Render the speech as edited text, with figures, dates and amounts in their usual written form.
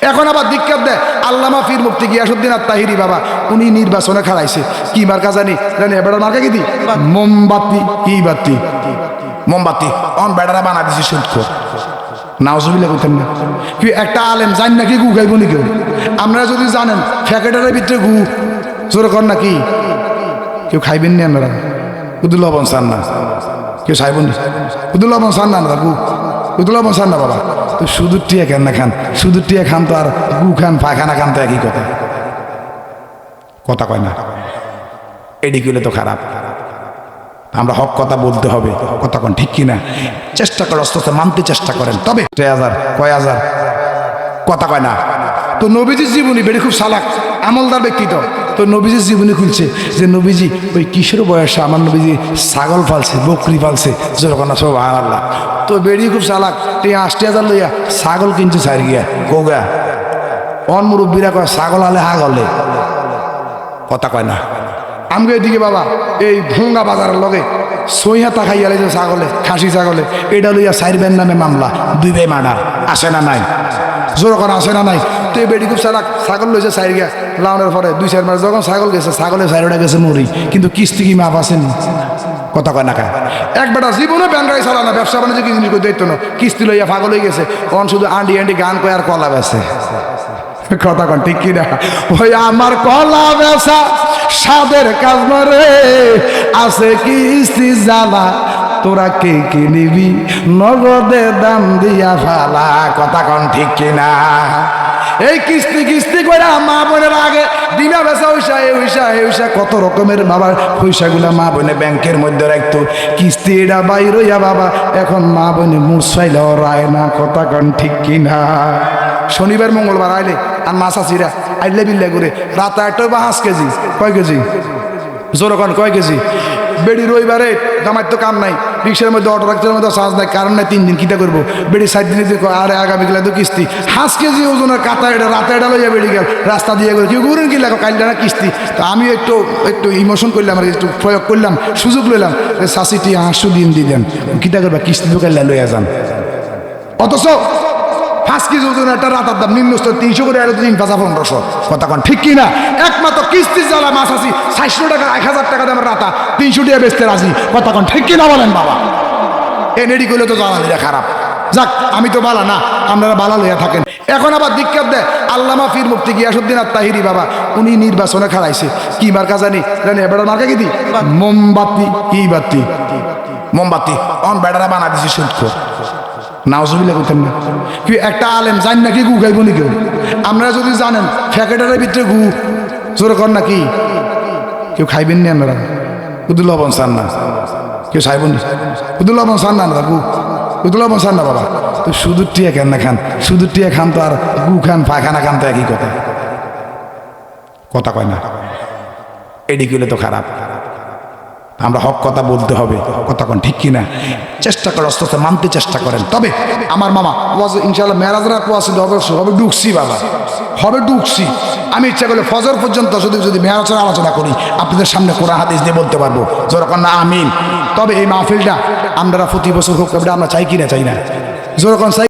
এখন আবার ধিক্কার দেয় আল্লামা পীর মুফতি গিয়াসউদ্দিন আত-তাহিরি বাবা, উনি নির্বাচনে খাড়াইছে কি মার্কা জানি এবার মার্কা কি দি মোমবাতি, কি বাতি মোমবাতি অন বেড়ারা বানা দিছে সুদখোর। নাউজুবিল্লাহ কইতেন না কি একটা আলেম জান নাকি গু খাইব নি কেউ? আপনারা যদি জানেন প্যাকেটের ভিতরে গু জোরে কর নাকি কেউ খাইবেন নি? আপনারা শুধু লবণ চান না, কেউ খাইবেন নি? শুধু লবণ চান না, আপনারা গু শুধু লবণ চান না বাবা, তো শুধু টিয়া খান না খান, শুধু টিয়া খান তো আর গু খান পায়খানা খান তো একই কথা, কথা কয় না? এদিকে হলে তো খারাপ। আমরা হক কথা বলতে হবে, কথা কোন ঠিক কিনা চেষ্টা করে আস্তে আস্তে মানতে চেষ্টা করেন। তবে কয় হাজার কথা কয় না। তো নবীজির জীবনী বেড়ে খুব চালাক আমলদার ব্যক্তি, তো নবীজির জীবনী খুলছে যে নবীজি ওই কিশোর বয়সে আমার নবীজি ছাগল পালছে, বকরি পালছে, যখন সুবহানাল্লাহ। তো বেরিয়ে খুব চালাক, 80,000 লইয়া ছাগল কিনছে সাইর গিয়া গোগা অন মুরব্বীরা কয় ছাগল আলে হাগলে, কথা কয় না। আমগে এদিকে বাবা এই ভঙ্গা বাজারের লগে সইহা তাকাইয়া যে ছাগলে খাসি ছাগলে এটা লইয়া সাইরবেন নামে মামলা, 2 ভাই মার্ডার, আসে না নাই? জোর করা আসে না নাই? তো এই বেডি খুব চালাক, ছাগল লইছে সাইর গিয়া লাউনের পরে 2-4 মাস যখন ছাগল গেছে ছাগলে সাইরটা গেছে মরি, কিন্তু কিস্তি কি মাপ আসেনি, কথা কয় না কায়? এক বেটা জীবনে ব্যাংকাই চালা না, ব্যবসা বাণিজ্য কি জিনিস করতে না, কিস্তি লইয়া পাগল হয়ে গেছে, অন শুধু আন্ডি আন্ডি গান কয় আর কলা বেছে, কথা কন ঠিক কিনা? ওই আমার কলা বেচা সাদের কাজ মরে আছে কিস্তি জ্বালা, তোরা কে কে নিবি নগদে দাম দিয়া ফালা, কথা কন ঠিক কিনা? এই কিস্তি কিস্তি করে মা বোনের আগে দিনা বেচা হইসা কত রকমের বাবার পয়সাগুলা মা বোনে ব্যাংকের মধ্যে রাখতো, কিস্তি এটা বাইর হইয়া বাবা এখন মা বোনে মুসাইলে রায় না, কথা কন ঠিক কিনা? শনিবার মঙ্গলবার আইলে আর মাছ আসিরা আইলে বিল্লা করে রাতে 8 বা 5 কেজি, কয় কেজি জোর কন কয় কেজি? বেড়ি রবিবারে জামাই তো কাম নাই, রিক্সার মধ্যে অটো রাখতে মধ্যে চার্জ নাই, কারণ নাই 3 দিন কিতা করবো, বেড়ি 7 দিনে আরে আগামীকালে তো কিস্তি 5 কেজি ওজনের কাতা এটা রাতে এটা লইয়া বেড়ি গেল রাস্তা দিয়ে গেল, কেউ ঘুরেন কি লাগো কাইলে না কিস্তি। তো আমি একটু ইমোশন করলাম আর একটু প্রয়োগ করলাম, সুযোগ লইলাম, শাশিটি 800 দিন দিলেন কিতা করবা, কিস্তি তো কাইলে লইয়া যান। অথচ 5 কেজি ওজনের একটা রাতার দাম নিম্নস্তর 300 করে আর 3 5 1500, কথা কন ঠিক কিনা? একমাত্র কিস্তি জ্বালা মাছ আছি 400 টাকা 1000 টাকা দামের রাতা 300 টাকা বেচতে রাজি, কথা কন ঠিক কিনা বলেন বাবা? এ নেডি করলে তো জ্বালা দিলে খারাপ। যাক আমি তো বালা না, আপনারা বালা লইয়া থাকেন। এখন আবার ধিক্কার দেয় আল্লামা পীর মুফতি গিয়াসউদ্দিন আত-তাহিরি বাবা, উনি নির্বাচনে খাড়াইছে কি মার্কা জানি এবার মার্কা কি দি মোমবাতি, কি বাতি মোমবাতি অন বেড়ারা বানা দিছে সুদখোর। নাউজুবিল্লাহ কইতেন না কি একটা আলেম জান নাকি গু খাইব নি কেউ? আপনারা যদি জানেন প্যাকেটের ভিতরে গু জোরে কর নাকি কেউ খাইবেন নি? আপনারা শুধু লবণ চান না, কেউ খাইবেন নি? শুধু লবণ চান না, আপনারা গু শুধু লবণ চান না বাবা, তো শুধু টিয়া খান না খান, শুধু টিয়া খান তো আর গু খান পায়খানা খান তো একই কথা, কথা কয় না? এদিকে হলে তো খারাপ। আমরা হক কথা বলতে হবে, কথা কোন ঠিক কিনা চেষ্টা করে আস্তে আস্তে মানতে চেষ্টা করেন। তবে আমার মামা ওয়াজ ইনশাআল্লাহ মেরাজের ওয়াজ হবে ঢুকছি বাবা, হবে ঢুকছি। আমি ইচ্ছা করলে ফজর পর্যন্ত যদি মেরাজের আলোচনা করি আপনাদের সামনে কোরআন হাদিস দিয়ে বলতে পারবো, যেরকম না আমিন। তবে এই মাহফিলটা আমরা প্রতি বছর হোক, আমরা চাই কিনা চাই না, যেরকম চাই